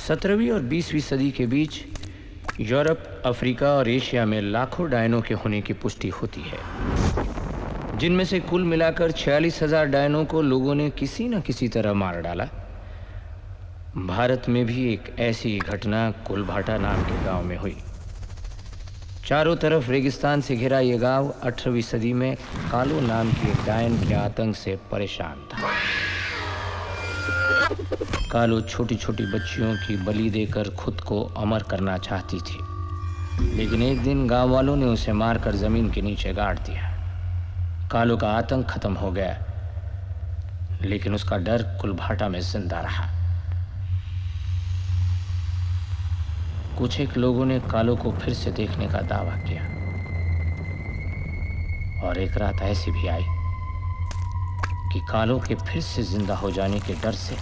17वीं और 20वीं सदी के बीच यूरोप, अफ्रीका और एशिया में लाखों डायनों के होने की पुष्टि होती है, जिनमें से कुल मिलाकर 46,000 डायनों को लोगों ने किसी न किसी तरह मार डाला। भारत में भी एक ऐसी घटना कुलभाटा नाम के गांव में हुई। चारों तरफ रेगिस्तान से घिरा यह गांव 18वीं सदी में कालो नाम के डायन के आतंक से परेशान था। कालो छोटी छोटी बच्चियों की बलि देकर खुद को अमर करना चाहती थी, लेकिन एक दिन गांव वालों ने उसे मारकर जमीन के नीचे गाड़ दिया। कालो का आतंक खत्म हो गया, लेकिन उसका डर कुलभाटा में जिंदा रहा। कुछ एक लोगों ने कालो को फिर से देखने का दावा किया, और एक रात ऐसी भी आई कि कालो के फिर से जिंदा हो जाने के डर से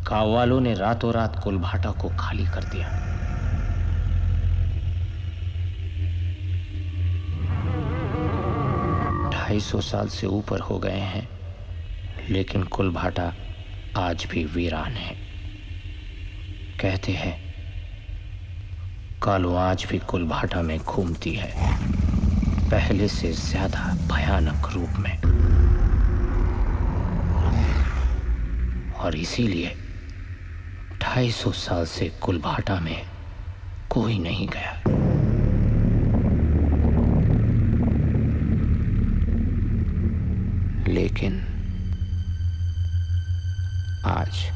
गांव वालों ने रातों रात कुलभाटा को खाली कर दिया। ढाई सौ साल से ऊपर हो गए हैं, लेकिन कुलभाटा आज भी वीरान है। कहते हैं कालो आज भी कुलभाटा में घूमती है, पहले से ज्यादा भयानक रूप में, और इसीलिए 250 साल से कुलभाटा में कोई नहीं गया। लेकिन आज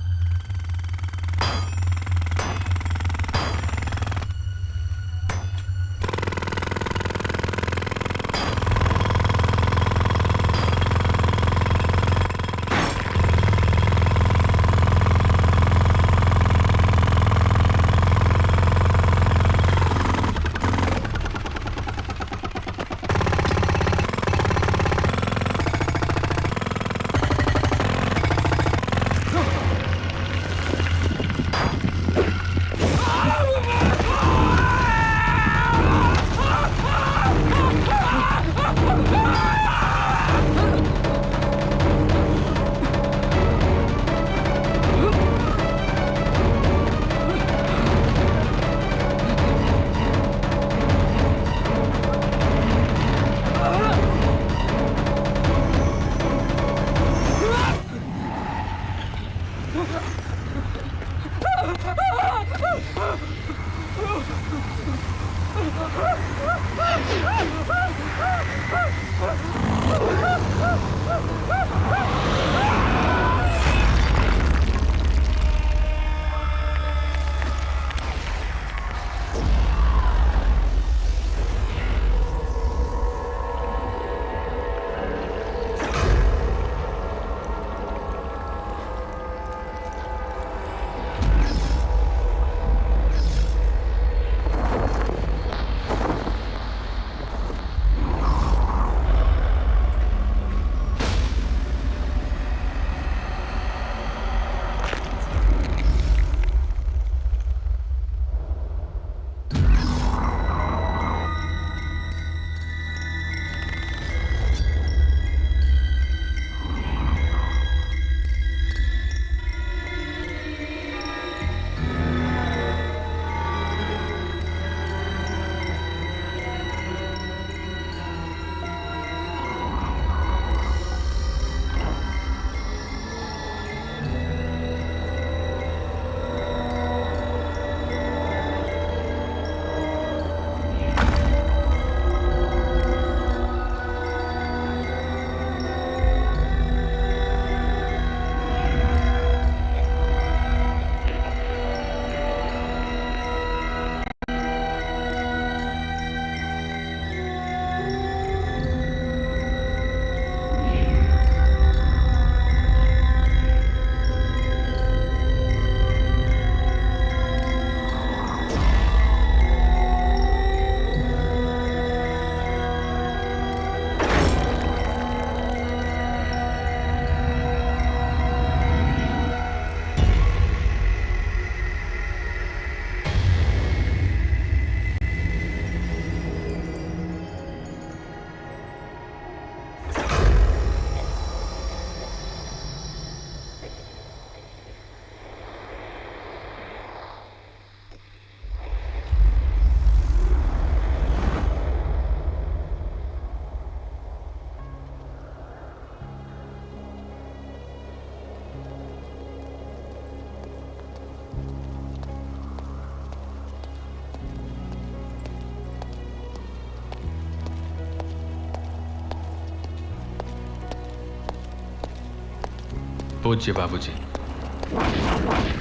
पूज्य बाबूजी,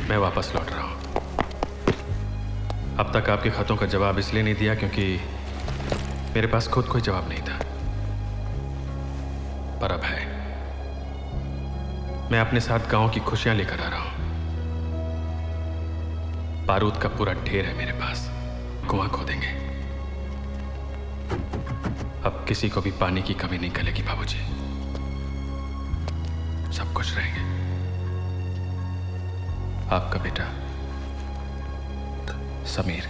मैं वापस लौट रहा हूं। अब तक आपके खतों का जवाब इसलिए नहीं दिया क्योंकि मेरे पास खुद कोई जवाब नहीं था, पर अब है। मैं अपने साथ गांव की खुशियां लेकर आ रहा हूं। बारूद का पूरा ढेर है मेरे पास, कुआं खोदेंगे। अब किसी को भी पानी की कमी नहीं खलेगी बाबूजी, सब खुश रहेंगे। आपका बेटा समीर।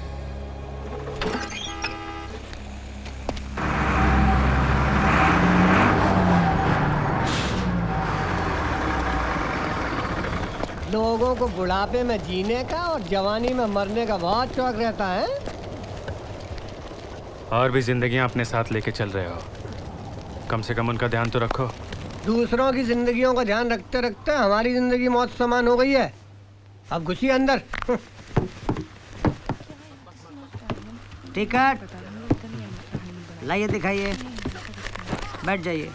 लोगों को बुढ़ापे में जीने का और जवानी में मरने का बहुत शौक रहता है। और भी जिंदगियां अपने साथ लेके चल रहे हो, कम से कम उनका ध्यान तो रखो। दूसरों की जिंदगियों का ध्यान रखते रखते हमारी जिंदगी मौत समान हो गई है। अब घुसिए अंदर। टिकट लाइए, दिखाइए, बैठ जाइए।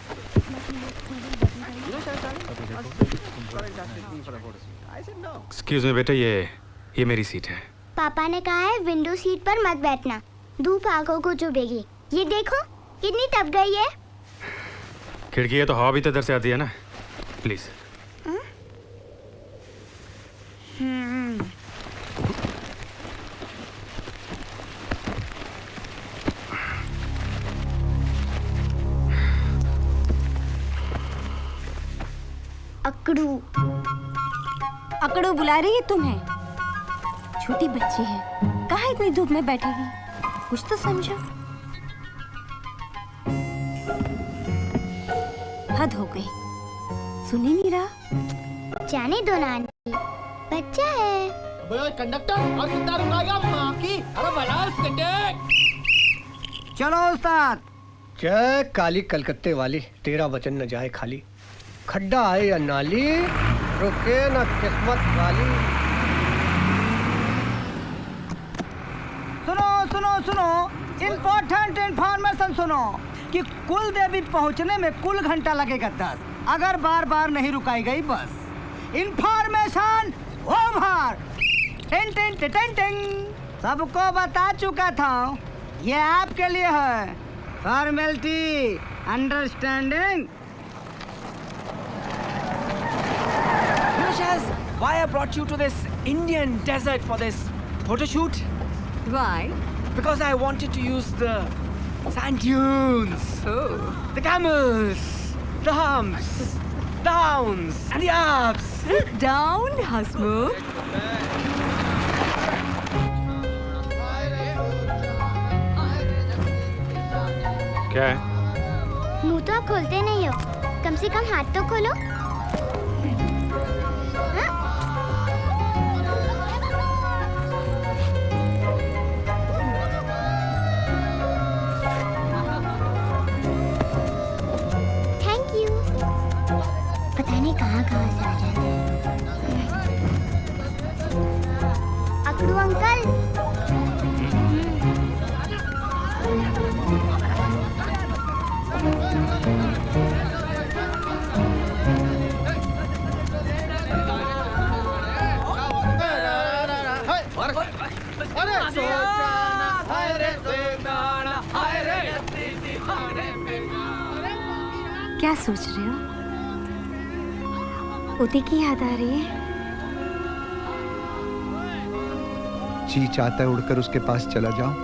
एक्सक्यूज मी बेटा, ये मेरी सीट है। पापा ने कहा है विंडो सीट पर मत बैठना, धूप आंखों को चुभेगी। ये देखो कितनी तप गई है। खिड़की है तो हवा भी तो इधर से आती है ना, प्लीज। अकड़ू अकड़ू बुला रही है तुम्हें। छोटी बच्ची है, कहाँ इतनी धूप में बैठेगी, कुछ तो समझो। हद हो गई, सुनी नहीं रहा। जाने दो नानी, बच्चा है। अबे कंडक्टर, और कितना रुकाएगा माँ की? अरे भला चलो उस्ताद। जय काली कलकत्ते वाली, तेरा वचन न जाए खाली। खड्डा आए या नाली, रुके न किस्मत वाली। सुनो सुनो सुनो, इम्पोर्टेंट इन्फॉर्मेशन सुनो कि कुल देवी पहुंचने में कुल घंटा लगेगा 10, अगर बार बार नहीं रुकाई गई बस। Information over. टिंग टिंग टिंग टिंग, सबको बता चुका था, ये आपके लिए है। Formality, understanding. Why I brought you to this Indian desert for this photo shoot? Why? Because I wanted to use the sand dunes, the camels, the humps, the downs, and the ups. Sit down, Hasmukh. क्या है? मुंह तो आप खोलते नहीं हो, कम से कम हाथ तो खोलो। कहाँ से आ जाते हैं। अकड़ू अंकल, क्या सोच रहे हो? उदय की याद आ रही है? जी चाहता है उड़कर उसके पास चला जाऊं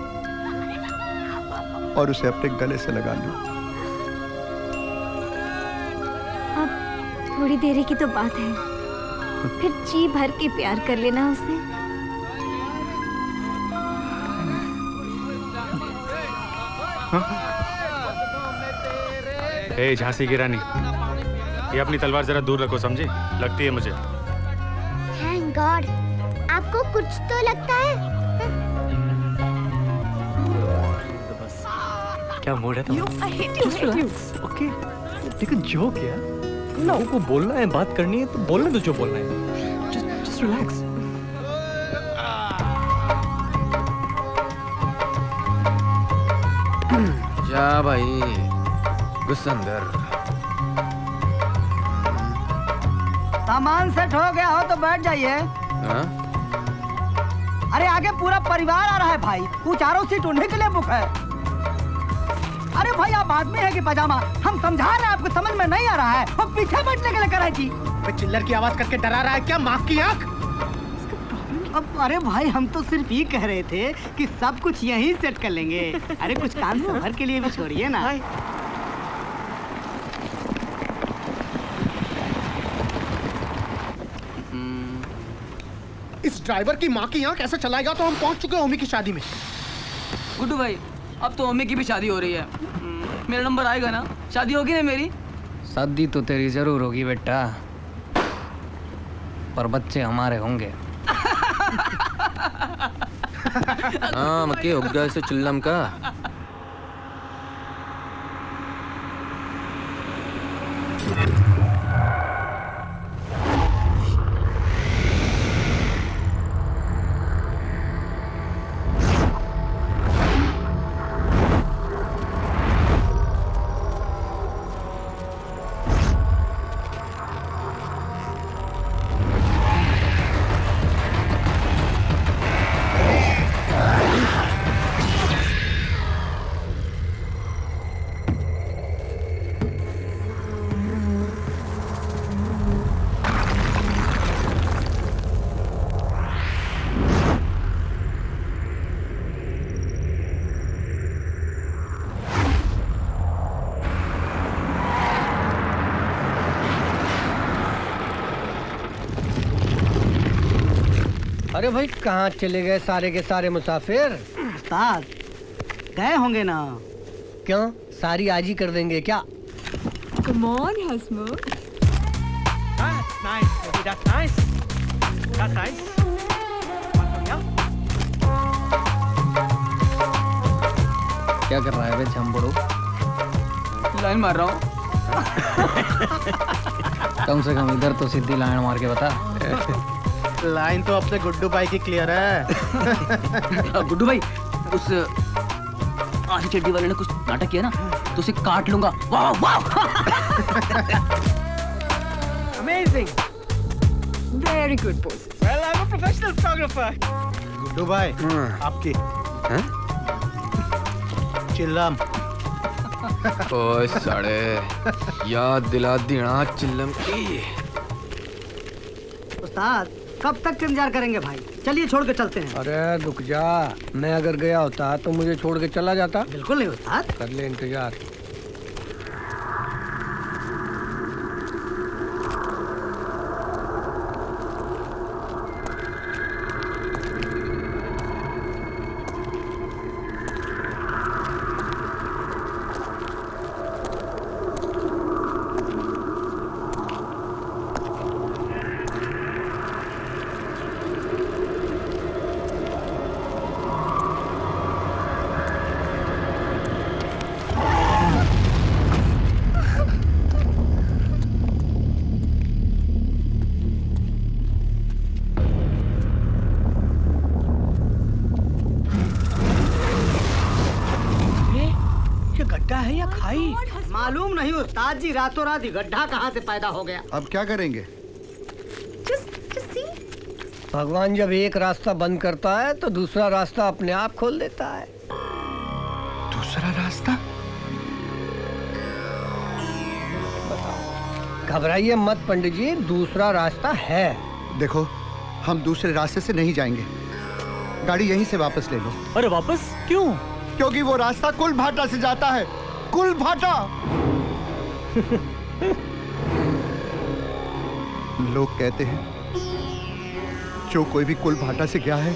और उसे अपने गले से लगा लूं। अब थोड़ी देरी की तो बात है, फिर जी भर के प्यार कर लेना उसे। ए झांसी की रानी, ये अपनी तलवार जरा दूर रखो, समझी? लगती है मुझे। थैंक गॉड, आपको कुछ तो लगता है। क्या मूड है तुम्हारा? ओके, लेकिन जो क्या लोगों को बोलना है, बात करनी है तो बोलने दो जो बोलना है। Just relax. जा भाई, गुस्संदर। सामान सेट हो गया हो तो बैठ जाइए। हाँ? अरे आगे पूरा परिवार आ रहा है भाई, वो चारों सीट उन्हीं के लिए बुक है। अरे भाई आप आदमी है कि पजामा? हम समझा रहे हैं, आपको समझ में नहीं आ रहा है। और पीछे बैठने के लिए करा जी। चिल्लर की आवाज करके डरा रहा है क्या? माँ की आँख। अब अरे भाई हम तो सिर्फ ये कह रहे थे कि सब कुछ यहीं सेट कर लेंगे। अरे कुछ काम सफर के लिए भी छोड़िए ना। इस ड्राइवर की माँ की आँख ऐसे चलाएगा तो हम पहुंच चुके हैं ओमी की शादी में। गुड्डू भाई, अब तो ओमी की भी शादी हो रही है। मेरा नंबर आएगा ना? शादी होगी ना मेरी? शादी तो तेरी जरूर होगी बेटा, पर बच्चे हमारे होंगे। हाँ मके हो गया इसे चिल्लम का। अरे भाई कहाँ चले गए सारे के सारे मुसाफिर? उस्ताद गए होंगे ना। क्यों, सारी आज ही कर देंगे क्या? Come on, Hasmukh. That's nice, baby, that's nice. That's nice. क्या कर रहा है बे झम्बड़ू? लाइन मार रहा हूँ। कम से कम इधर तो सीधी लाइन मार के बता। लाइन तो अपने गुड्डू भाई की क्लियर है। गुड्डू भाई, उस आधी चड्डी वाले ने कुछ नाटक किया ना, तो उसे काट लूंगा। वाह वाह। Amazing. Very good pose. Well, I'm a professional photographer. Guddu भाई, आपकी चिल्लम। ओए साले, याद दिला देना चिल्लम की। उस्ताद कब तक इंतजार करेंगे भाई? चलिए छोड़ के चलते हैं। अरे रुक जा, मैं अगर गया होता तो मुझे छोड़ के चला जाता। बिल्कुल नहीं उस्ताद। कर ले इंतजार। है या खाई? मालूम नहीं उस्ताद जी, रातों रात गड्ढा कहाँ से पैदा हो गया। अब क्या करेंगे? भगवान जब एक रास्ता बंद करता है तो दूसरा रास्ता अपने आप खोल देता है। दूसरा रास्ता? घबराइए मत पंडित जी, दूसरा रास्ता है। देखो, हम दूसरे रास्ते से नहीं जाएंगे, गाड़ी यहीं से वापस ले लो। अरे वापस क्यों? क्योंकि वो रास्ता कुलभाटा से जाता है। कुलभाटा। लोग कहते हैं जो कोई भी कुलभाटा से गया है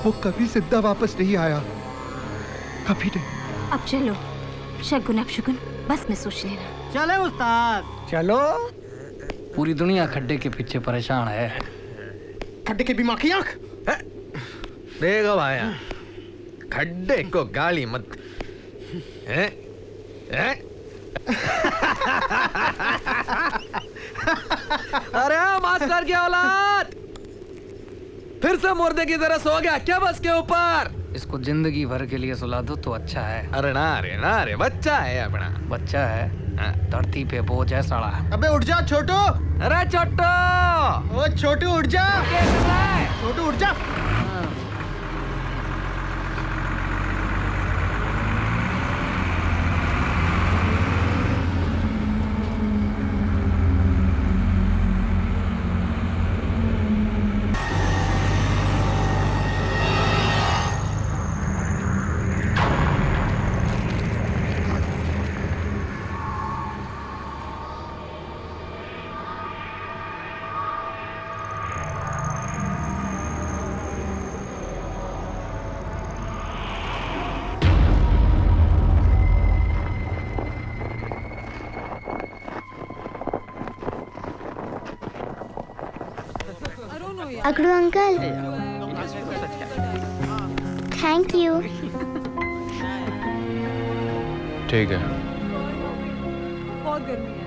वो कभी जिंदा वापस नहीं आया, कभी नहीं। अब चलो, शगुन अपशगुन बस में सोच लेना। चले उस्ताद। चलो। पूरी दुनिया खड्डे के पीछे परेशान है। खड्डे के बीमा की आंख। देखो भाया, खड्डे को गाली मत। हैं? हैं? अरे मास्टर की औलाद, फिर से मुर्दे की तरह सो गया क्या बस के ऊपर? इसको जिंदगी भर के लिए सुला दो तो अच्छा है। अरे ना रे बच्चा है अपना। बच्चा है? धरती पे बोझ है साला। अबे उठ जा छोटू। अरे छोटू, ओ छोटू उठ जा। छोटू उठ जा। अकड़ू अंकल, थैंक यू। ठीक है। बहुत गर्मी है।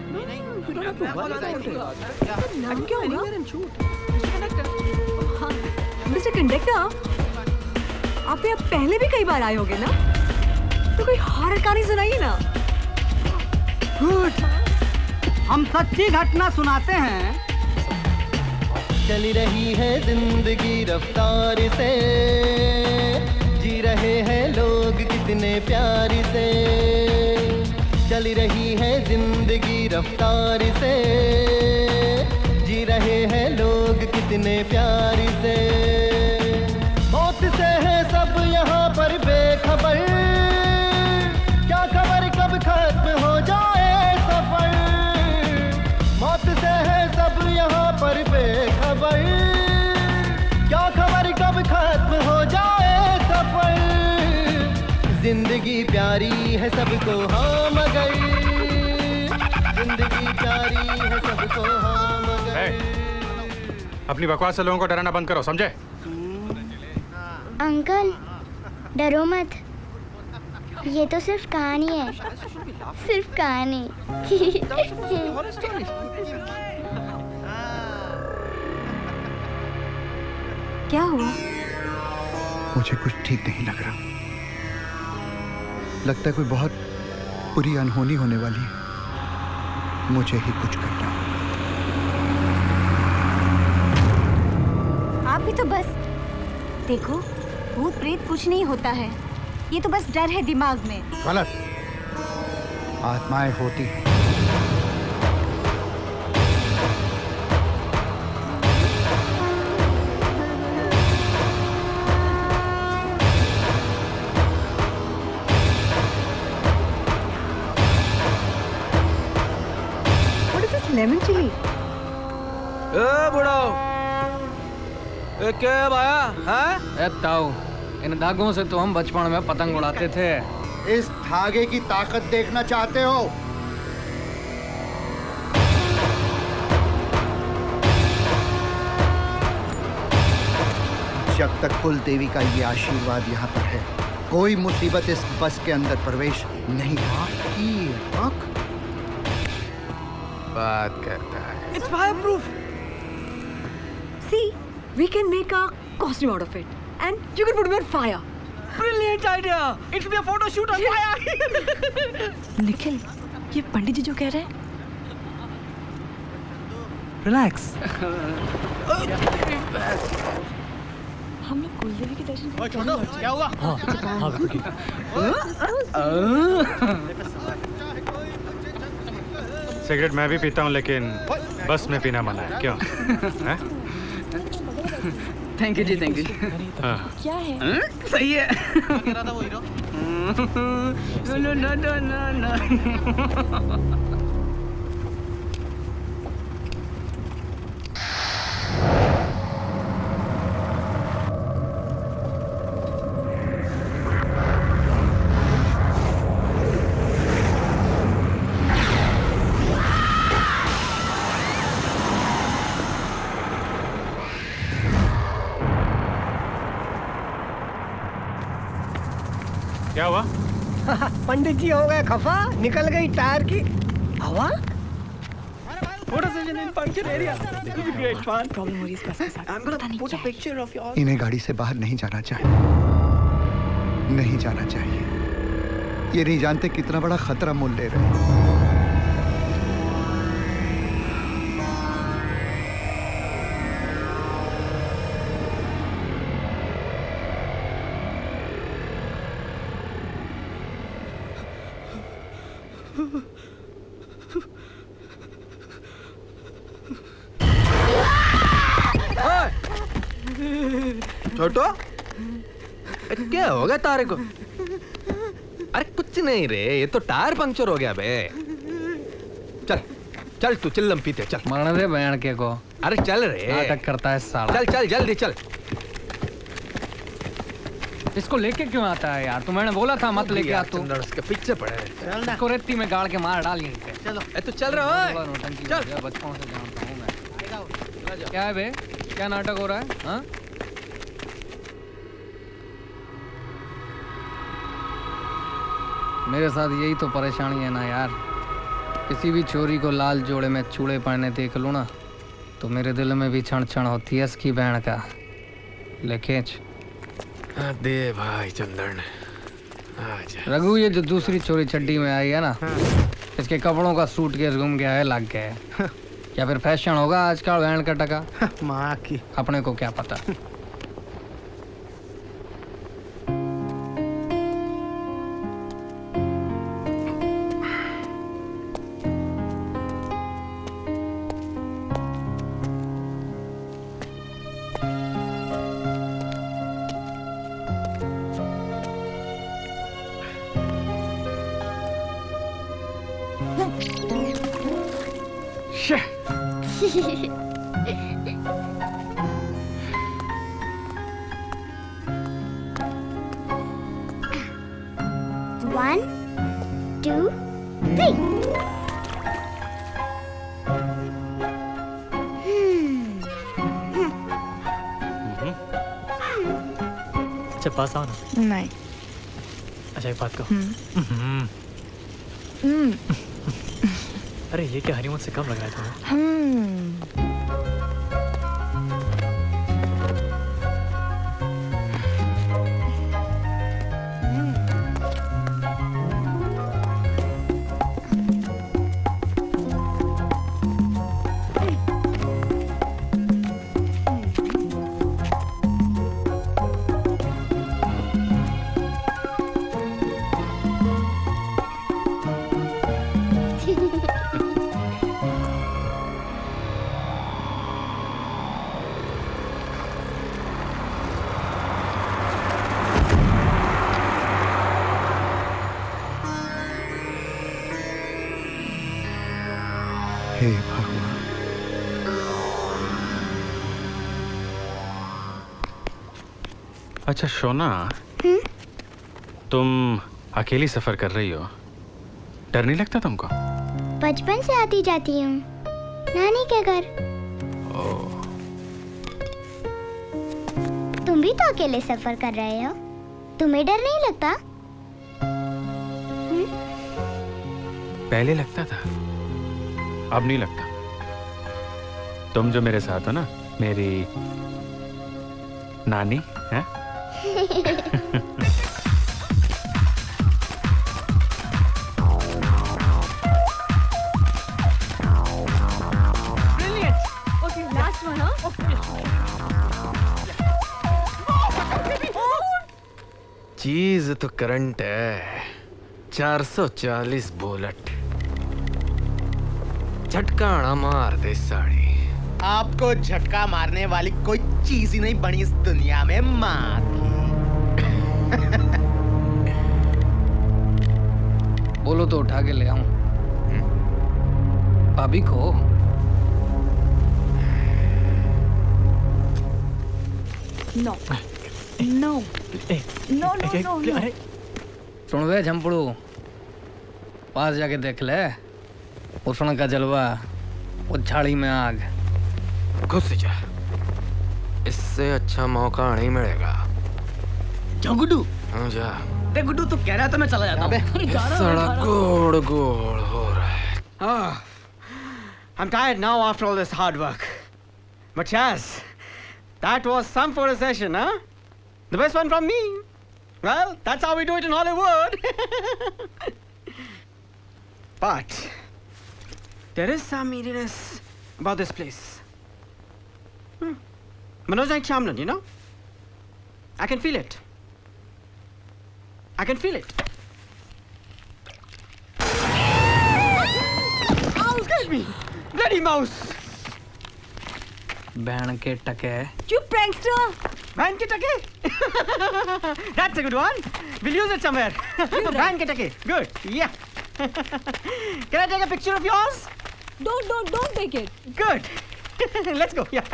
मिस्टर कंडक्टर, आप यहाँ पहले भी कई बार आए होगे ना, तो कोई हॉरर कहानी सुनाइए ना। गुड, हम सच्ची घटना सुनाते हैं। चली रही है जिंदगी रफ्तार से, जी रहे हैं लोग कितने प्यार से। चली रही है जिंदगी रफ्तार से, जी रहे हैं लोग कितने प्यार से। मौत से है सब यहाँ पर बेखबर, क्या खबर कब खत्म हो जाए सफर। मौत से है सब यहाँ पर बेखबर, क्या खबर कब खत्म हो जाए सफर। जिंदगी प्यारी है सबको हाँ मगर, जिंदगी प्यारी है सबको हाँ मगर। अपनी बकवास से लोगों को डराना बंद करो, समझे? अंकल डरो मत, ये तो सिर्फ कहानी है, सिर्फ कहानी। क्या हुआ? मुझे कुछ ठीक नहीं लग रहा। लगता है कोई बहुत बुरी अनहोनी होने वाली है। मुझे ही कुछ करना। आप भी तो बस देखो, भूत प्रेत कुछ नहीं होता है, ये तो बस डर है दिमाग में। गलत, आत्माएं होती हैं। Lemon chili. बुढ़ाओ, क्या भाया? ए ताऊ, इन धागों से तो हम बचपन में पतंग उड़ाते थे। इस धागे की ताकत देखना चाहते हो? जब तक कुल देवी का ये आशीर्वाद यहाँ पर है, कोई मुसीबत इस बस के अंदर प्रवेश नहीं। बात करता है। It's fireproof. See, we can make a costume out of it, and you can put it on fire. Brilliant idea. It should be a photo shoot on fire. Nikhil, ये पंडित जी जो कह रहे हैं। Relax. हम लोग कुलदेवी के दर्शन क्या हुआ? सिगरेट मैं भी पीता हूँ, लेकिन बस में पीना मना है। क्यों? Thank you ji, thank you. क्या है? सही है। क्या हुआ? पंडित जी हो गए खफा, निकल गई टायर की हवा। इन्हें गाड़ी से बाहर नहीं जाना चाहिए। नहीं जाना चाहिए। ये नहीं जानते कितना बड़ा खतरा मोल ले रहे हैं। छोटो, क्या हो गया तारे को? अरे कुछ नहीं रे, ये तो टायर पंक्चर हो गया बे। चल चल तू चिल्लम पीते चल। मरने दे बहन के को। अरे चल रे, नाटक करता है साला। चल चल जल्दी चल। इसको लेके क्यों आता है यार? मैंने बोला था मत लेके आ तू। उसके पीछे पड़े। इसको रेती में गाड़ के मार डाल यहीं पे। चलो तू चल रहा है। चल बचपन से जानता हूँ मैं। क्या है बे? क्या नाटक हो रहा है? हाँ? मेरे साथ यही तो परेशानी है ना यार। किसी भी चोरी को लाल जोड़े में चूड़े पहने देख लूँ ना तो मेरे दिल में भी क्षण क्षण होती है इसकी बहन का। ले खींच। दे भाई चंदन। रघु, ये जो दूसरी चोरी चड्डी में आई है ना, इसके कपड़ों का सूटकेस गुम गया है, लग गया है। क्या फिर फैशन होगा आजकल बहन का टका? माँ की अपने को क्या पता। One, two, three. अच्छा पास आओ ना। नहीं। अच्छा एक बात कहो। अरे ये क्या हनीमून से कम लग रहा है तुम्हें? हे भगवान। अच्छा शोना, तुम अकेली सफर कर रही हो, डर नहीं लगता तुमको? बचपन से आती जाती हूँ नानी के घर। तुम भी तो अकेले सफर कर रहे हो, तुम्हें डर नहीं लगता? पहले लगता था, अब नहीं लगता। तुम जो मेरे साथ हो ना, मेरी नानी है। चीज तो करंट है। 440 बुलेट झटकाना मार दे साड़ी। आपको झटका मारने वाली कोई चीज ही नहीं बनी इस दुनिया में माँ की। बोलो तो उठा के ले आऊं भाभी को। No no no no no. सुन वे झंपड़ू, पास जाके देख ले उष्ण का जलवा, वो झाड़ी में आग। घुस जा, इससे अच्छा मौका नहीं मिलेगा। जा गुड्डू। हाँ जा। देख गुड्डू, तू कह रहा था मैं चला जाता हूँ। सड़क गोड़ गोड़ हो रहा है। I'm tired now after all this hard work. But yes, that was some photo session, huh? The best one from me. Well, that's how we do it in Hollywood. But there is some eeriness about this place. Manoj Naik Shyamalan, you know? I can feel it. I can feel it. Ow, scared me. Bloody mouse. बहन के टके। चुप prankster. बहन के टके? That's a good one. We'll use it somewhere. बहन के टके. Good. Yeah. Can I take a picture of yours? Don't take it. Good. Let's go. Yeah.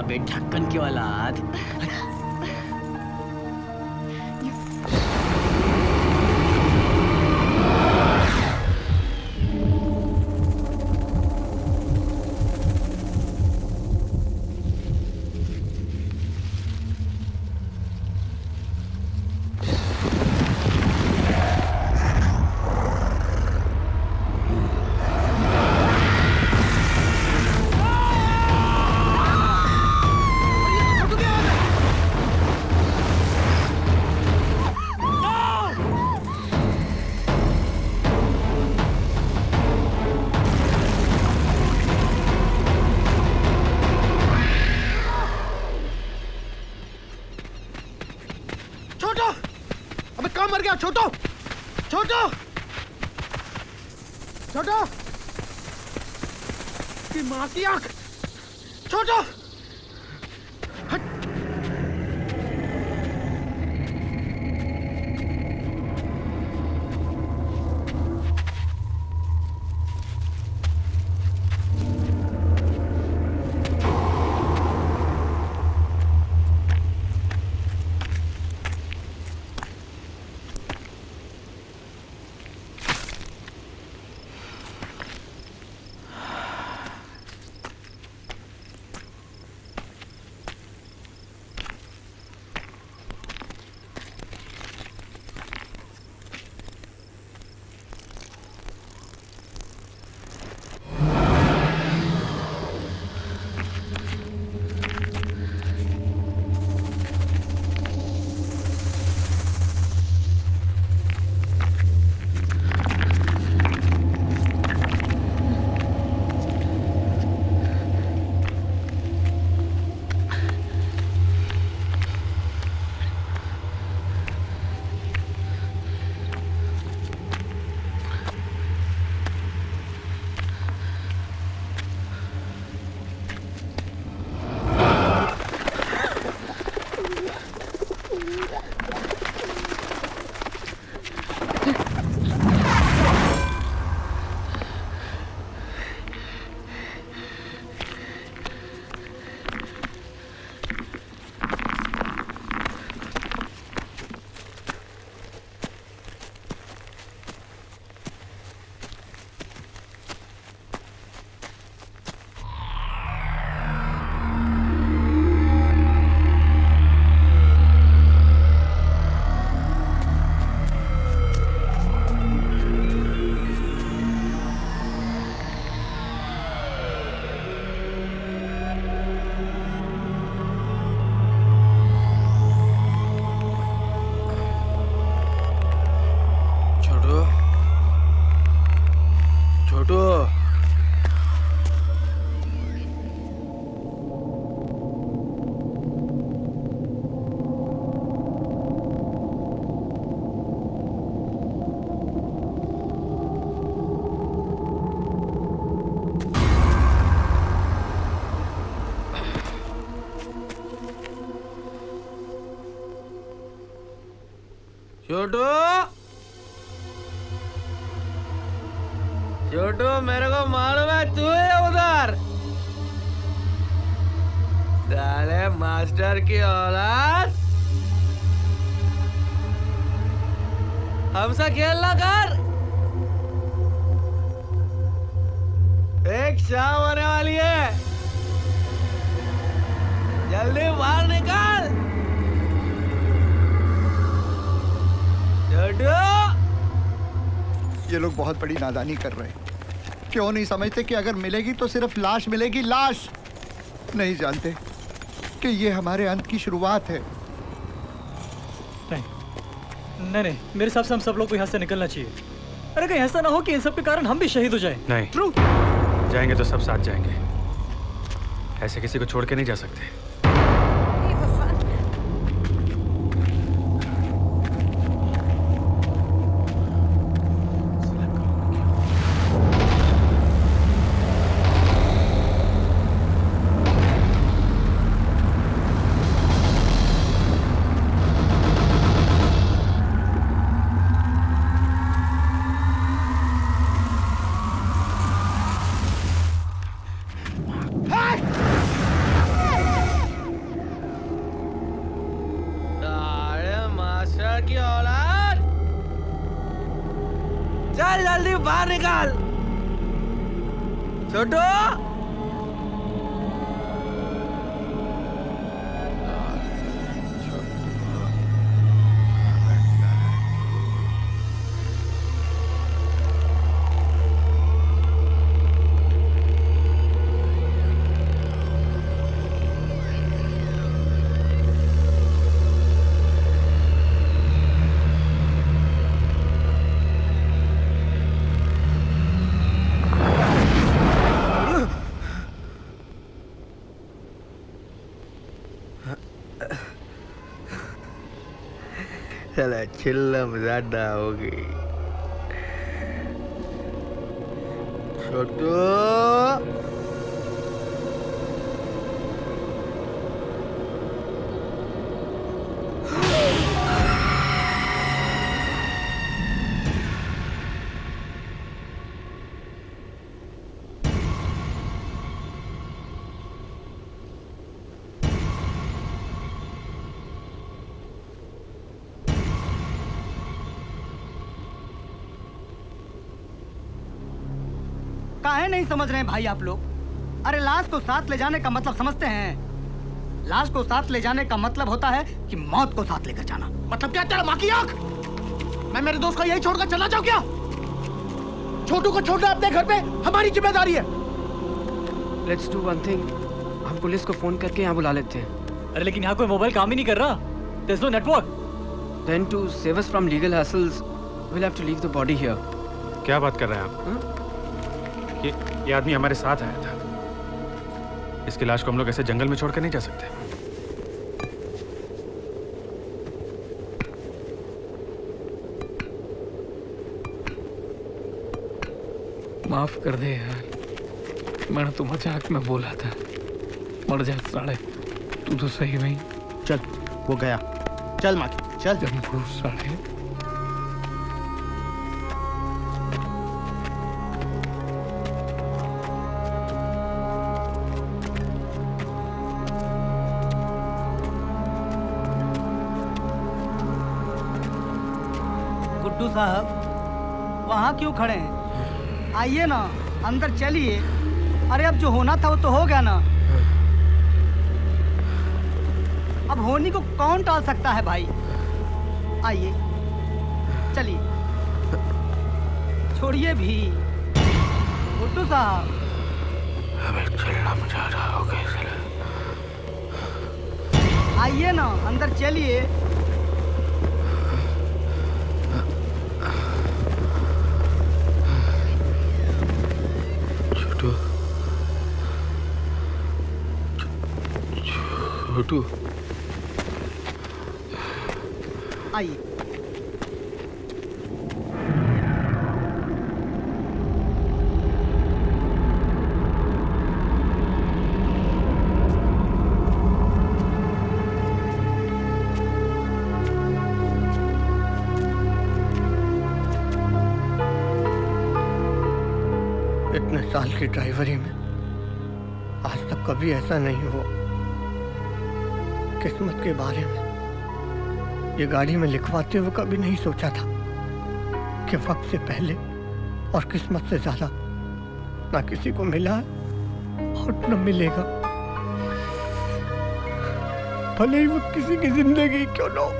अबे ढक्कन की औलाद। छोटो छोटो छोटो की माँ की आंख छोटो छोटू छोटू छोटू मेरे को मालूम है तू है उधर। साले मास्टर की औलाद हमसे खेलना कर। एक शाम होने वाली है, जल्दी बाहर निकाल। ये लोग बहुत बड़ी नादानी कर रहे हैं। क्यों नहीं समझते कि अगर मिलेगी तो सिर्फ लाश मिलेगी, लाश। नहीं जानते कि ये हमारे अंत की शुरुआत है। नहीं, मेरे हिसाब से हम सब लोग को यहाँ से निकलना चाहिए। अरे कहीं ऐसा ना हो कि इन सब के कारण हम भी शहीद हो जाएं। नहीं, जाएंगे तो सब साथ जाएंगे। ऐसे किसी को छोड़ के नहीं जा सकते। चल जल्दी बाहर निकाल छोटू। चला चिल्लम ज्यादा हो गई छोटू। काहे नहीं समझ रहे हैं भाई आप लोग? अरे लाश को साथ ले जाने का मतलब समझते हैं? लाश को साथ ले जाने का मतलब होता है कि मौत को साथ लेकर जाना। मतलब क्या तेरा माँ की आंख? मैं मेरे दोस्त को यही छोड़कर चला जाऊं क्या? छोटू को छोड़ना अपने घर पे हमारी जिम्मेदारी है। Let's do one thing. हम पुलिस को फोन करके यहाँ बुला लेते हैं। अरे लेकिन यहाँ कोई मोबाइल काम ही नहीं कर रहा। There's no network. Then to save us from legal hassles, we'll have to leave the body here. क्या बात कर रहे हैं आप? ये आदमी हमारे साथ आया था। इसकी लाश को हम लोग ऐसे जंगल में छोड़कर नहीं जा सकते। माफ कर दे यार, मैंने तो मजाक में बोला था। मर जा साले, तू तो सही नहीं। चल वो गया, चल माकी चल। साले गुड्डू साहब वहाँ क्यों खड़े हैं? आइए ना अंदर चलिए। अरे अब जो होना था वो तो हो गया ना। अब होनी को कौन टाल सकता है भाई? आइए चलिए। छोड़िए भी गुड्डू साहब। हमें चलना मजा रहा होगा इसलिए। आइए ना अंदर चलिए। छोटू आइए। इतने साल की ड्राइवरी में आज तक कभी ऐसा नहीं हुआ। किस्मत के बारे में ये गाड़ी में लिखवाते हुए कभी नहीं सोचा था कि वक्त से पहले और किस्मत से ज्यादा ना किसी को मिला है और न मिलेगा, भले ही वो किसी की जिंदगी क्यों न हो।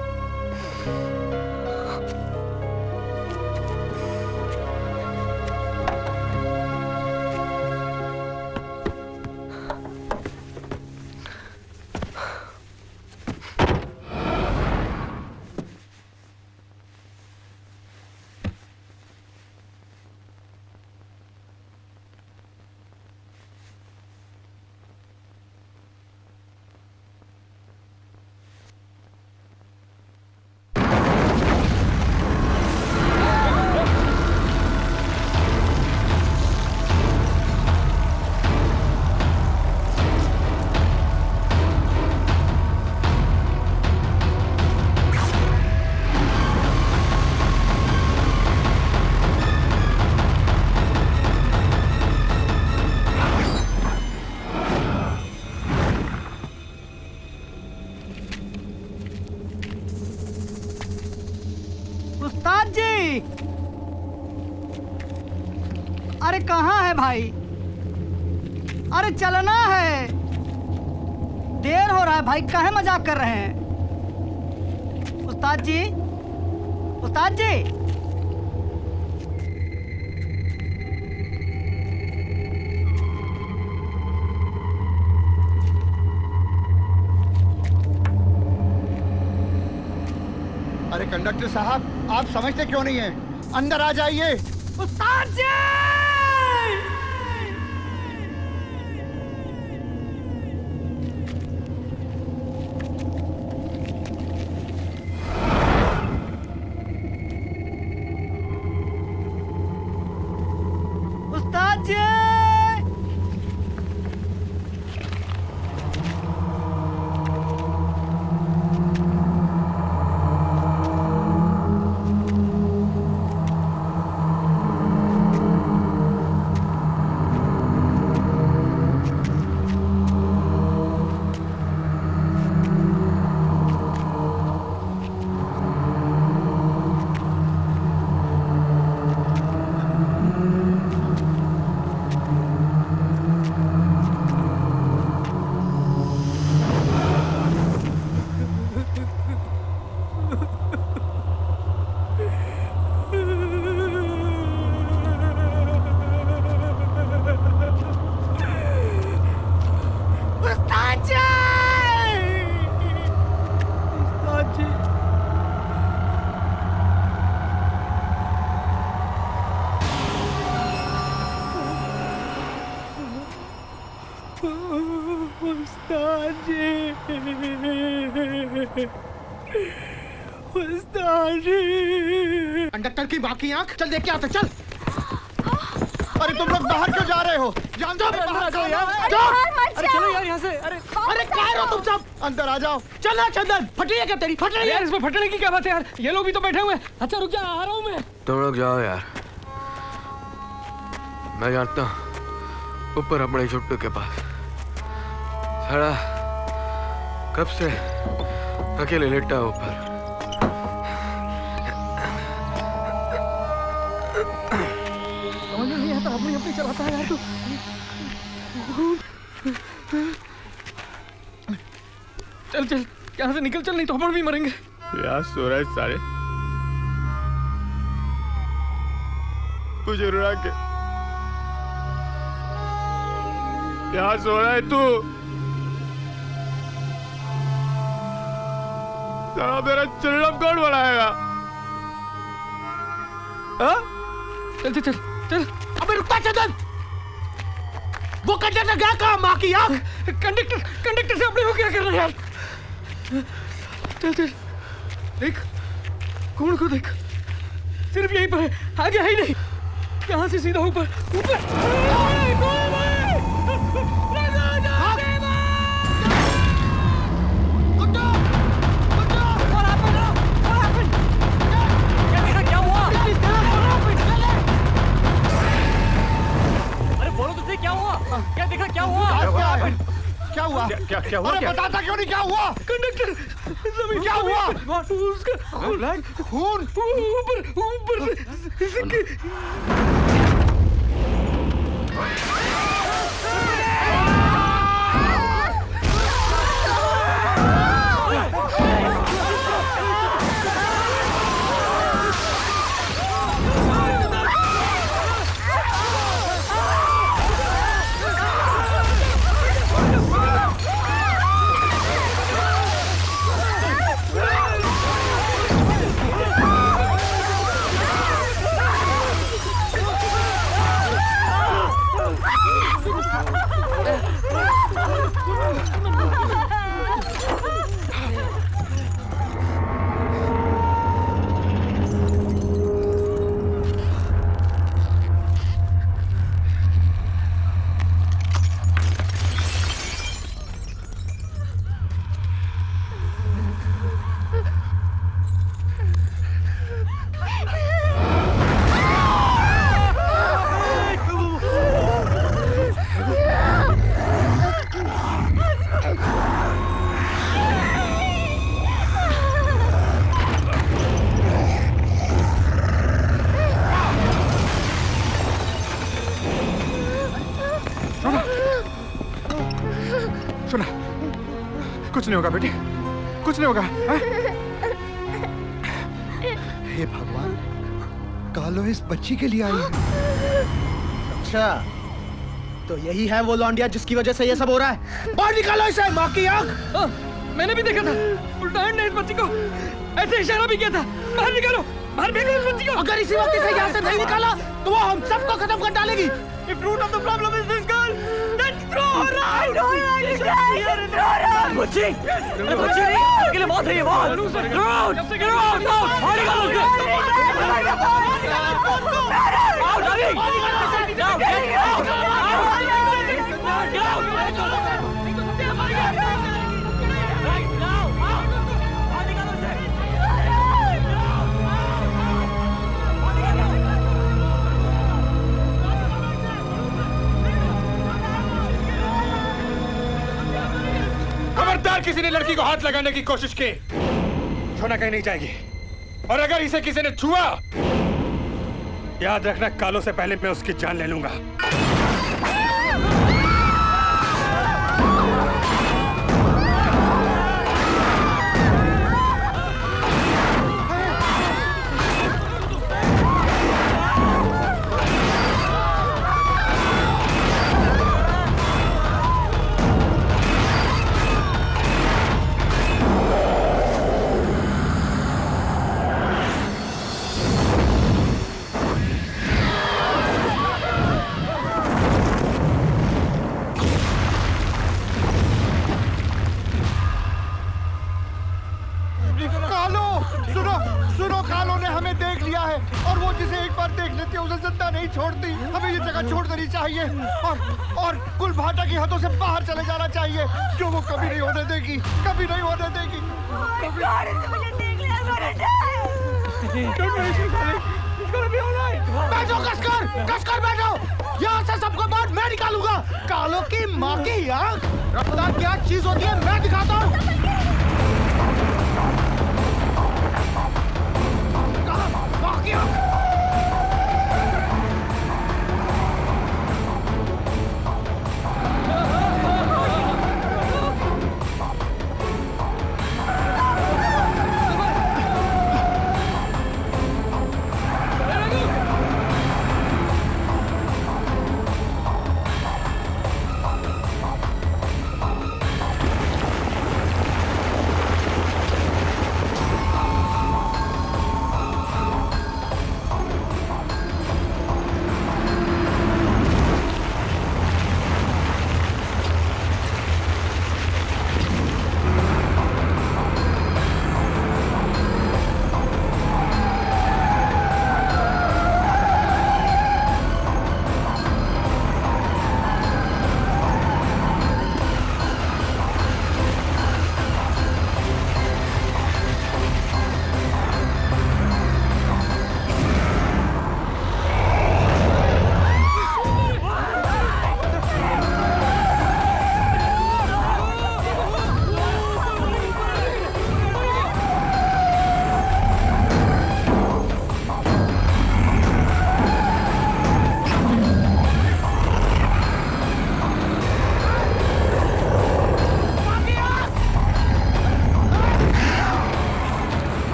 उस्ताद जी, अरे कहाँ है भाई? अरे चलना है, देर हो रहा है भाई, काहे मजाक कर रहे हैं? उस्ताद जी, उस्ताद जी, अरे कंडक्टर साहब, आप समझते क्यों नहीं हैं? अंदर आ जाइए। उस्ताद जी! उस्ताद जी! कंडक्टर की बाकी आंख, चल देख के आते, चल। अरे तुम लोग बाहर क्यों जा रहे हो? जान दो, बाहर जाओ यार। अरे चलो यार यहाँ से। अरे क्या हो तुम सब? अंदर आ जाओ। चल ना चंदन, फट रही है क्या तेरी? फट रही है यार, इसमें फटने की क्या बात है यार? ये लोग भी तो बैठे हुए हैं। अच्छा रुक जा, आ रहा हूँ मैं। तुम लोग जाओ यार, मैं जानता हूँ ऊपर अपने छोटू के पास सारा कब से अकेले लेटा ऊपर। समझ में नहीं आता, अपनी अपनी चलाता है यार तू। चल चल यहाँ से निकल, चल, नहीं तो हम भी मरेंगे। यार सो रहा है सारे, मुझे रुला के यहाँ सो रहा है तू। सारा मेरा चिल्लम कौन बनाएगा? चल चल चल चल। अबे रुकता चंदन, वो कंडक्टर गया कहाँ? माँ की आँख। कंडक्टर से अपने को क्या करना यार? चल चल देख, कौन को देख, सिर्फ यहीं पर है, आगे है ही नहीं। यहाँ से सीधा ऊपर ऊपर। क्या हुआ? क्या देखा? क्या हुआ? क्या हुआ? क्या हुआ? अरे बताता क्यों नहीं? क्या हुआ? कंडक्टर, जमीन क्या हुआ? उसका खून ऊपर ऊपर। कुछ नहीं होगा बेटी, कुछ नहीं होगा। हे भगवान, कालो इस बच्ची के लिए आई है। अच्छा, तो यही है वो लौंडिया जिसकी वजह से ये सब हो रहा है। बाहर निकालो इसे, माँ की आँख। मैंने भी देखा था, उल्टान ने इस बच्ची को ऐसे इशारा भी किया था। बाहर निकालो, बाहर भेजो इस बच्ची को। अगर इसी वक्त इसे यहाँ से नहीं निकाला तो वो हम सबको खत्म कर डालेगी। If root of the problem is this girl, then throw her out. I don't understand. Throw her out. बच्ची, बच्ची नहीं, अकेले मौत है ये मौत। Throw out, throw out, बाहर निकालो उसे। Out, darling. Now, get out. Get out. Right now, out. बाहर निकालो उसे। खबरदार किसी ने लड़की को हाथ लगाने की कोशिश की, छूना कहीं नहीं जाएगी। और अगर इसे किसी ने छुआ, याद रखना कालो से पहले मैं उसकी जान ले लूंगा। छोड़ती, हमें ये जगह छोड़ देनी चाहिए और कुल भाटा की हदों से बाहर चले जाना चाहिए, जो वो कभी नहीं होने देगी, कभी नहीं होने देगी। बैठो कसकर बैठो, यहाँ से सबको बाहर मैं निकालूंगा। कालो की माँ की आँख, रफ्तार क्या चीज होती है मैं दिखाता हूँ।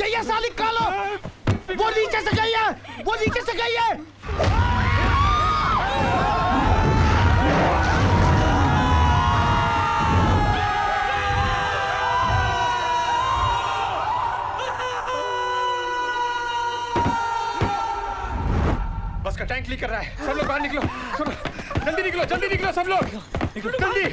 ये साली कालो, वो नीचे से गई है, वो नीचे से गई है। बस का टैंक लीक कर रहा है, सब लोग बाहर निकलो, जल्दी निकलो, जल्दी निकलो सब लोग, जल्दी।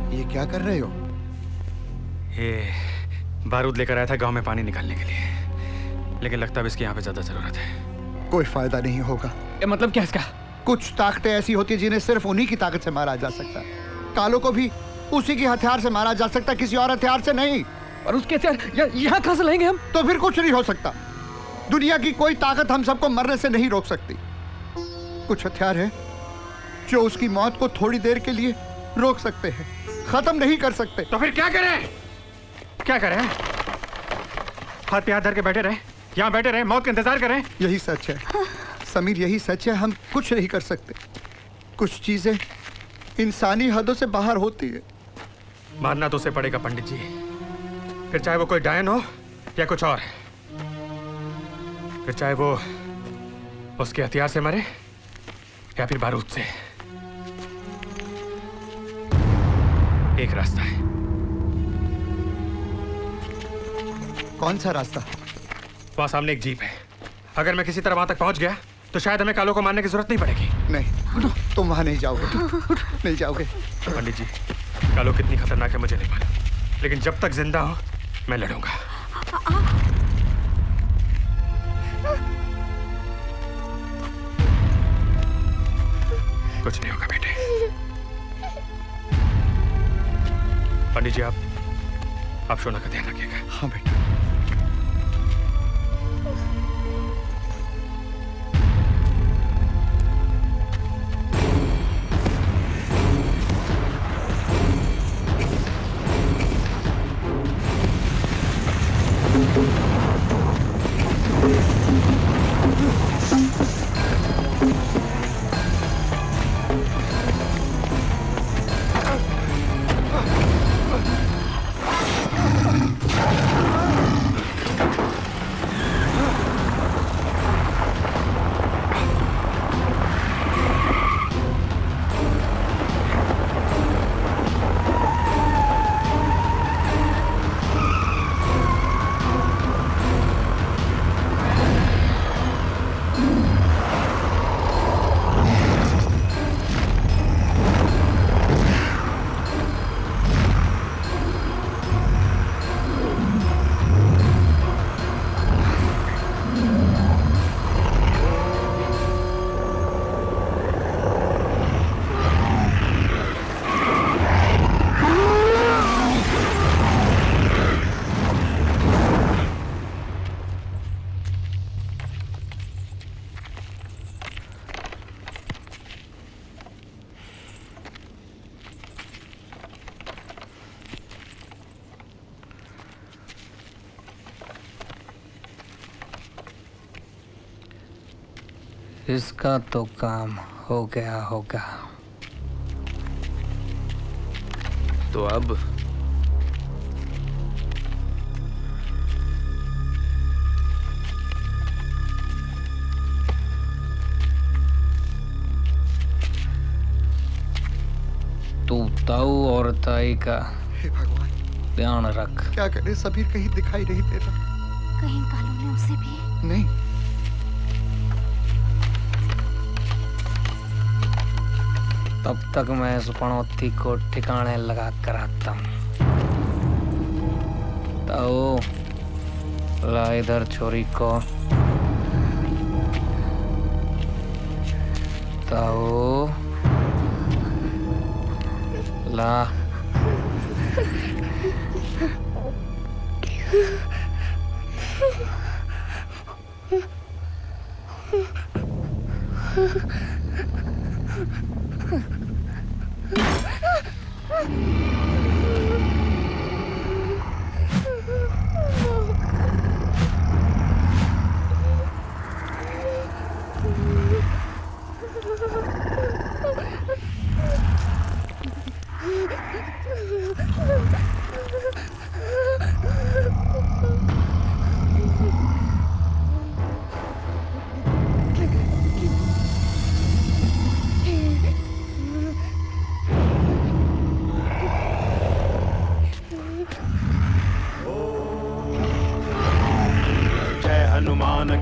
ये क्या कर रहे हो? ये बारूद लेकर आया था गांव में पानी निकालने के लिए, लेकिन लगता है इसकी यहाँ पे ज्यादा जरूरत है। कोई फायदा नहीं होगा। मतलब क्या इसका? कुछ ताकतें ऐसी होती हैं जिन्हें सिर्फ उन्हीं की ताकत से मारा जा सकता है। कालों को भी उसी के हथियार से मारा जा सकता है, किसी और हथियार से नहीं। और उसके हथियार यहाँ कहाँ से लाएंगे हम? तो फिर कुछ नहीं हो सकता। दुनिया की कोई ताकत हम सबको मरने से नहीं रोक सकती। कुछ हथियार है जो उसकी मौत को थोड़ी देर के लिए रोक सकते हैं, खत्म नहीं कर सकते। तो फिर क्या करें? क्या करें? हाथ पे हाथ धर के बैठे रहे, यहाँ बैठे रहे, मौत का इंतजार करें? यही सच है समीर, यही सच है। हम कुछ नहीं कर सकते। कुछ चीजें इंसानी हदों से बाहर होती है। मारना तो उसे पड़ेगा पंडित जी, फिर चाहे वो कोई डायन हो या कुछ और, फिर चाहे वो उसके हथियार से मरे या फिर बारूद से। एक रास्ता है। कौन सा रास्ता? वहां सामने एक जीप है। अगर मैं किसी तरह वहां तक पहुंच गया तो शायद हमें कालों को मारने की जरूरत नहीं पड़ेगी। नहीं, तुम वहां नहीं जाओगे। नहीं जाओगे। पंडित जी, कालो कितनी खतरनाक है मुझे नहीं मालूम, लेकिन जब तक जिंदा हूं मैं लड़ूंगा। कुछ नहीं होगा बेटे। पंडित जी, आप शोना का ध्यान रखिएगा। हाँ बेटा। इसका तो काम हो गया होगा। तो अब तू ताऊ और ताई का हे भगवान ध्यान रख। क्या करे समीर, कहीं दिखाई नहीं दे रहा। कहीं कालू ने उसे भी? नहीं। तब तक मैं इस पनौती को ठिकाने लगा कर आता हूँ। ताऊ ला इधर छोरी को। ताऊ ला।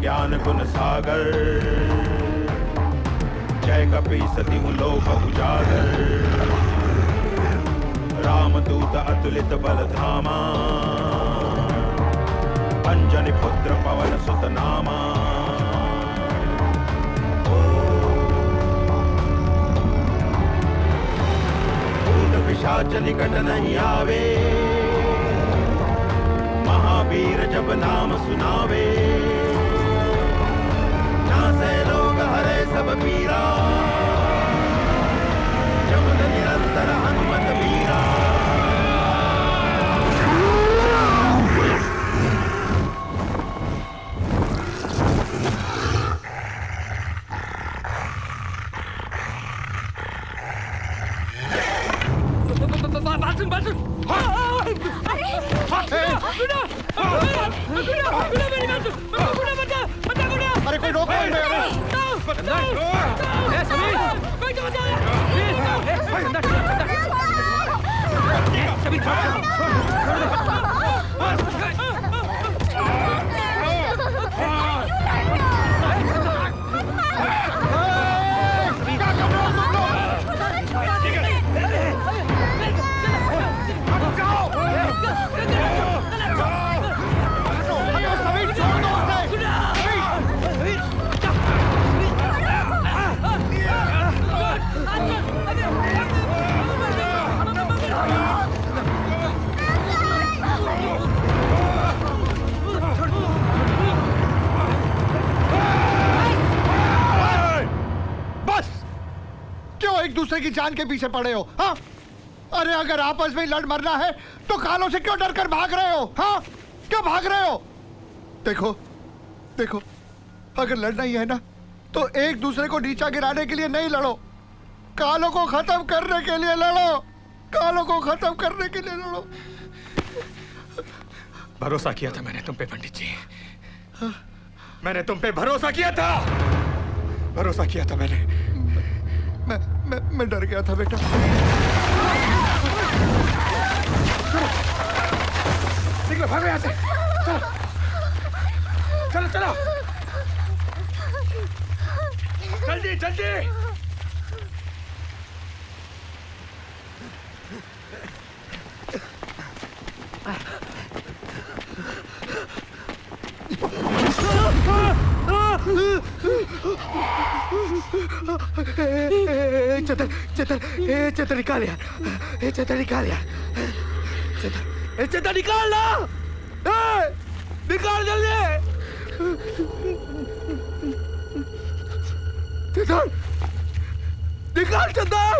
ज्ञान गुण सागर, जय कपी सती लोक उजागर, रामदूत अतुलित बल धामा, अंजनी पुत्र पवन सुत नामा। भूत पिशाच निकट नहीं आवे, महावीर जब नाम सुनावे, नासे लोग हरे सब पीरा, जपत निरंतर हनुमत वीरा। अरे कोई रोको दूसरे की जान के पीछे पड़े हो? हाँ, अरे अगर आपस में लड़ मरना है तो कालों से क्यों डरकर भाग रहे हो? हाँ, क्यों भाग रहे हो? देखो देखो, अगर लड़ना ही है ना तो एक दूसरे को नीचा गिराने के लिए नहीं लड़ो, कालों को खत्म करने के लिए लड़ो, कालों को खत्म करने के लिए लड़ो। भरोसा किया था मैंने तुम पे पंडित जी, मैंने तुम पे भरोसा किया था, भरोसा किया था मैंने। मैं डर गया था बेटा। निकलो, भागो यहाँ से, चलो चलो चलो, जल्दी जल्दी। चतर चतर चतर निकाल यार, चतर निकाल यार, चतर निकाल ना, निकाल जल्दी, चतर निकाल, चतर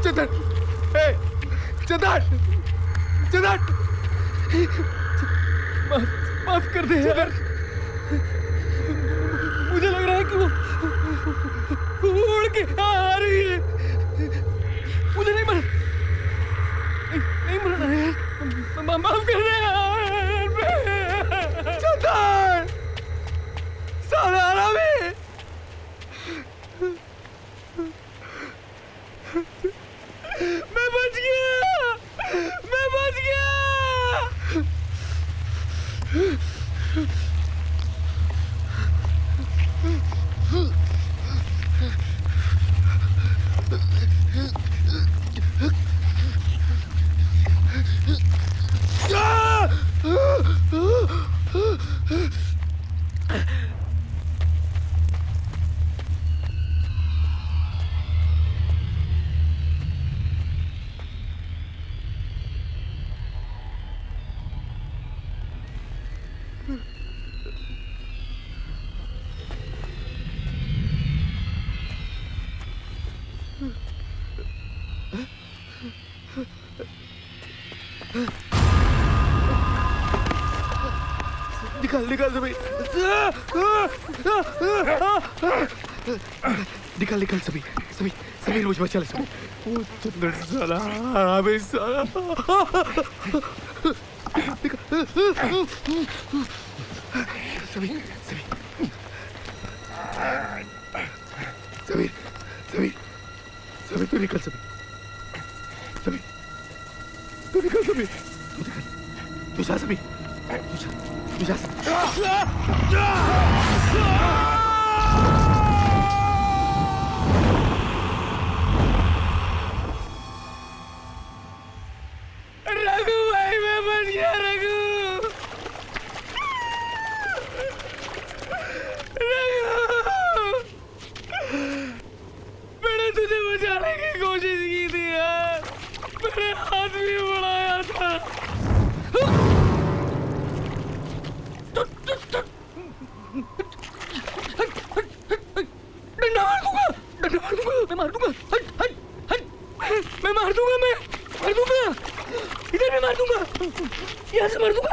चतर चतर चतर, माफ कर दे यार, मुझे लग रहा है कि वो उड़ के आ रही है, मुझे नहीं मरना है, माफ कर दे यार, चंदन साला आरामी, मैं बच गया, मैं बच गया। निकाल निकाल सभी, निकाल निकाल सभी सभी सभी मुझ बचा ले सभी। वो चंदन साला हरामी साला। सभी सभी सभी सभी सभी तू निकल सभी सभी तू निकल सभी तू निकल तू जा सभी तू जा रघु भाई मैं बच गया रघु। मैंने तुझे बचाने की कोशिश की थी यार, मैंने हाथ भी बढ़ाया था। डंडा मार दूंगा, डंडा मार दूंगा, मैं मार दूंगा, हट हट हट, मैं मार दूंगा, मैं मार दूंगा, इधर भी मार दूंगा, यहाँ से मार दूंगा,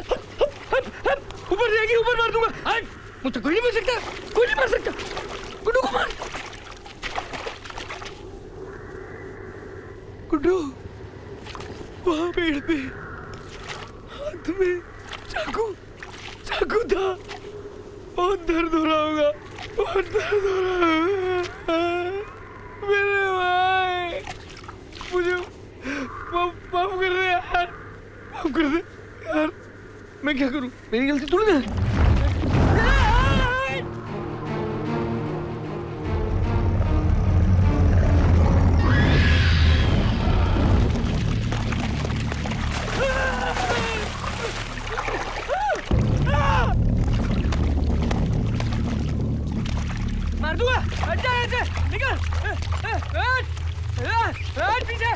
हट हट, ऊपर जाएगी, ऊपर मार दूंगा, हट, मुझे कोई नहीं मार सकता, कोई नहीं मार सकता, गुड्डू को मार। गुड्डू वहां पेड़ पे हाथ में चाकू चाकू था, बहुत दर्द हो रहा होगा, बहुत दर्द हो रहा होगा। मेरे भाई मुझे माफ कर दे यार, माफ कर दे यार, मैं क्या करूं, मेरी गलती थोड़ी ना। मार दूंगा, हट जा यहाँ से, निकल, हट पीछे,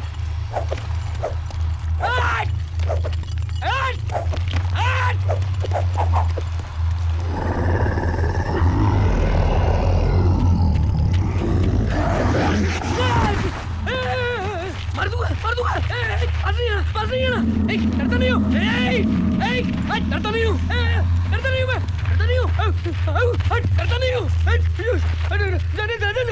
हट, हट, हट। मार दूंगा, पास नहीं आना, पास नहीं आना, डरता नहीं हूँ, डरता नहीं हूँ, डरता नहीं हूँ मैं, डरता नहीं हूँ, डरता नहीं हूँ, जाने जाने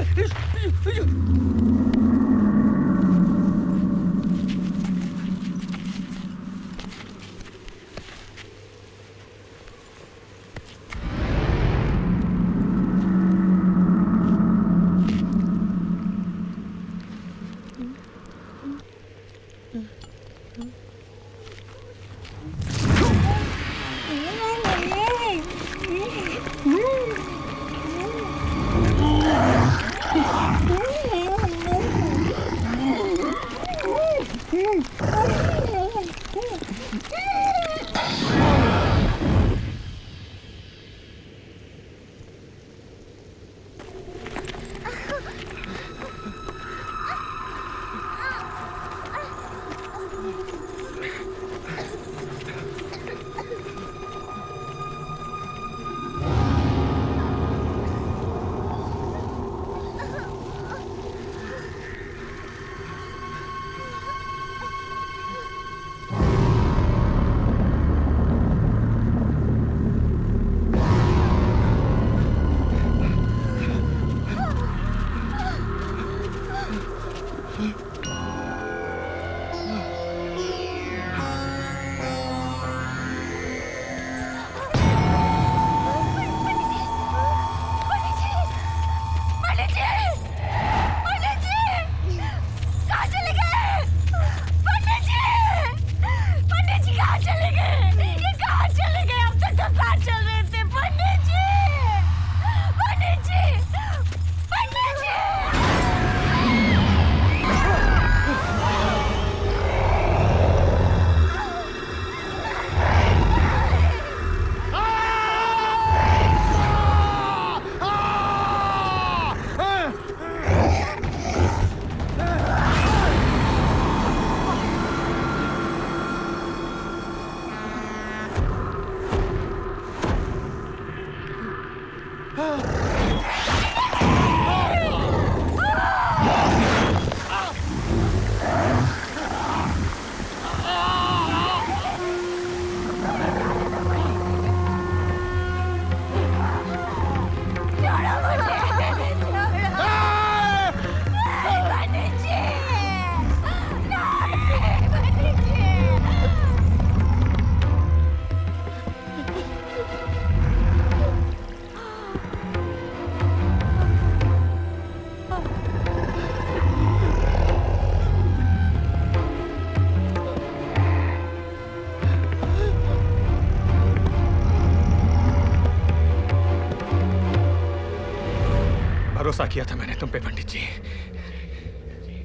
भरोसा किया था मैंने तुम पे पंडित जी।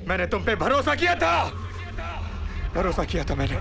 मैंने तुम पे भरोसा किया था। भरोसा किया था मैंने।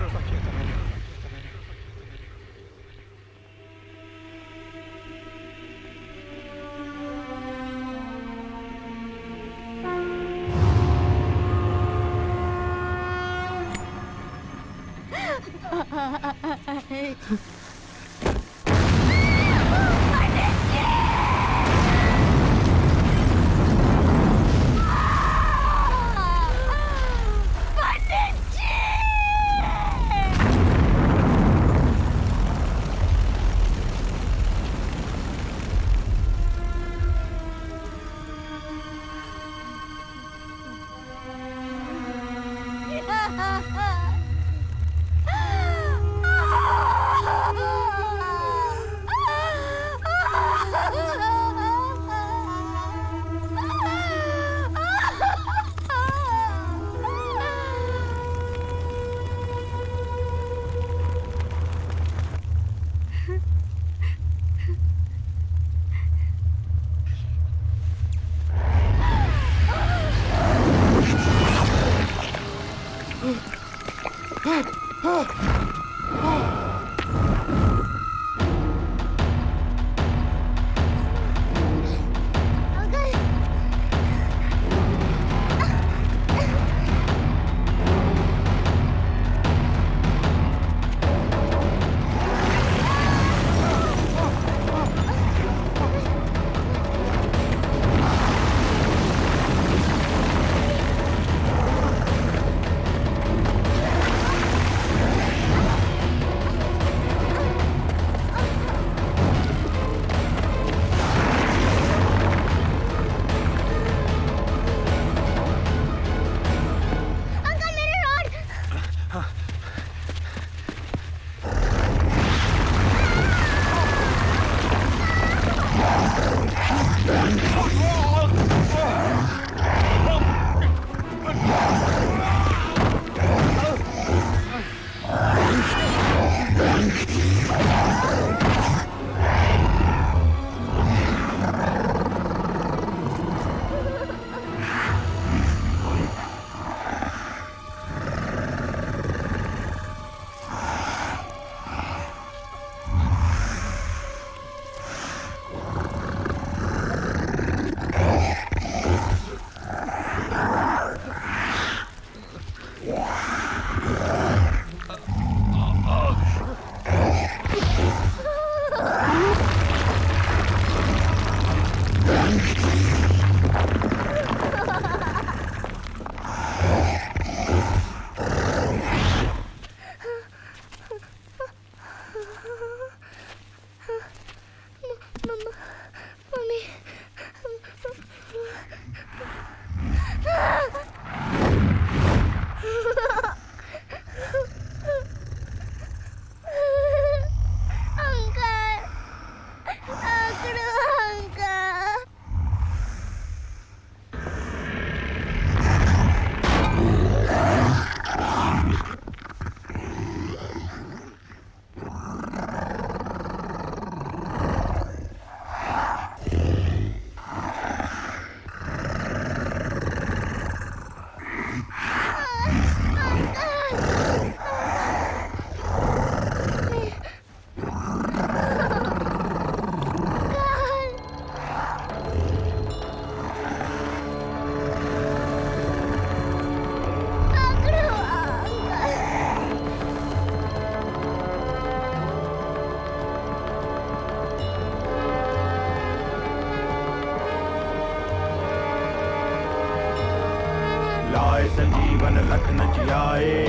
संजीवन लखन जियाए,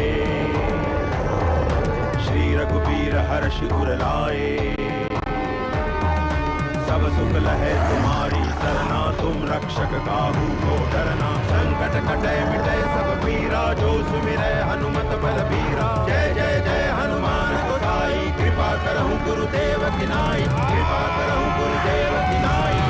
श्री रघुबीर हर्ष उर लाए। सब सुख लहे तुम्हारी सरना, तुम रक्षक काहू को डरना। संकट कटे मिटे सब पीरा, जो सुमिरै हनुमत बलबीरा। जय जय जय हनुमान गोसाई, कृपा करहु गुरुदेव की नाई। कृपा करहु गुरुदेव की नाई।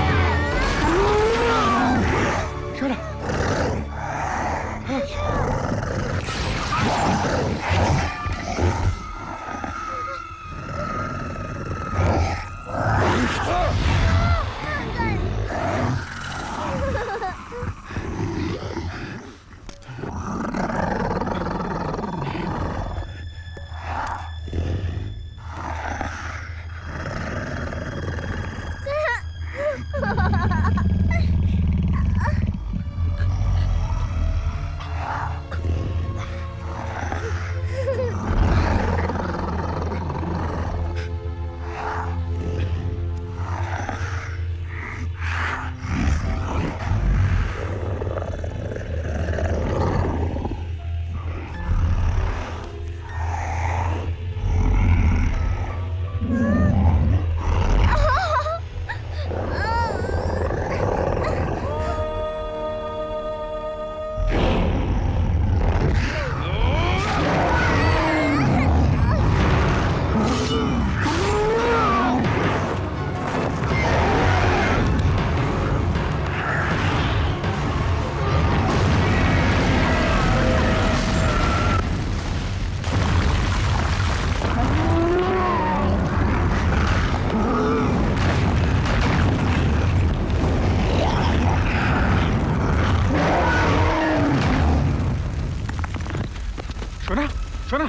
शोना शोना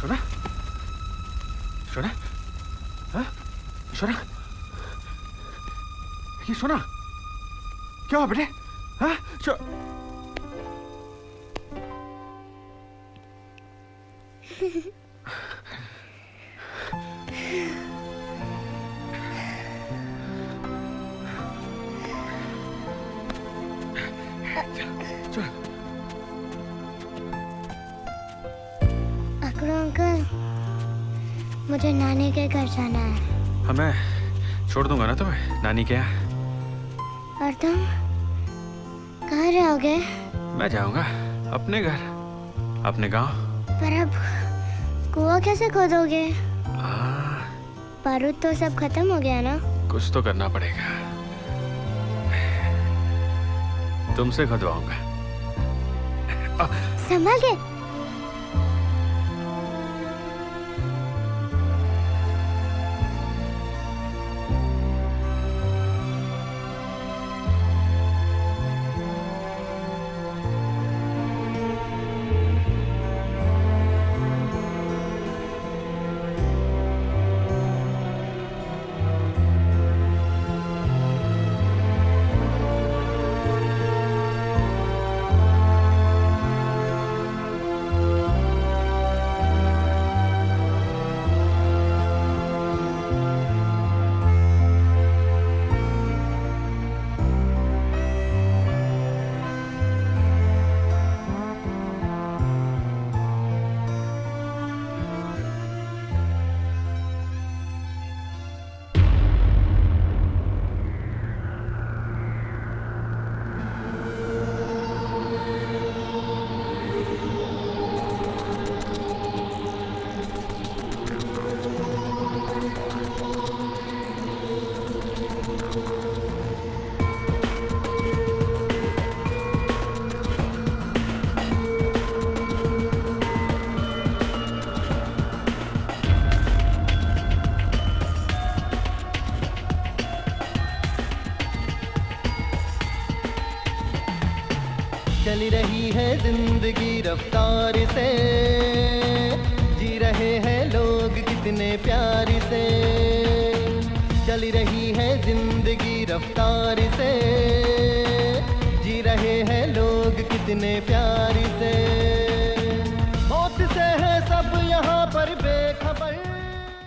शोना शोना हाँ? शोना ये शोना क्या हुआ बेटे हाँ अकड़ू अंकल, मुझे नानी के घर जाना है। हाँ मैं छोड़ दूंगा ना तुम्हें नानी के यहाँ। और तुम कहाँ रहोगे? मैं जाऊंगा अपने घर, अपने गांव। पर अब कुआं कैसे खोदोगे? बारूद तो सब खत्म हो गया ना। कुछ तो करना पड़ेगा, तुमसे खुदवाऊंगा। संभाल के। चली रही है जिंदगी रफ्तार से, जी रहे हैं लोग कितने प्यार से। चली रही है जिंदगी रफ्तार से, जी रहे हैं लोग कितने प्यार से। मौत से है सब यहाँ पर बेकार।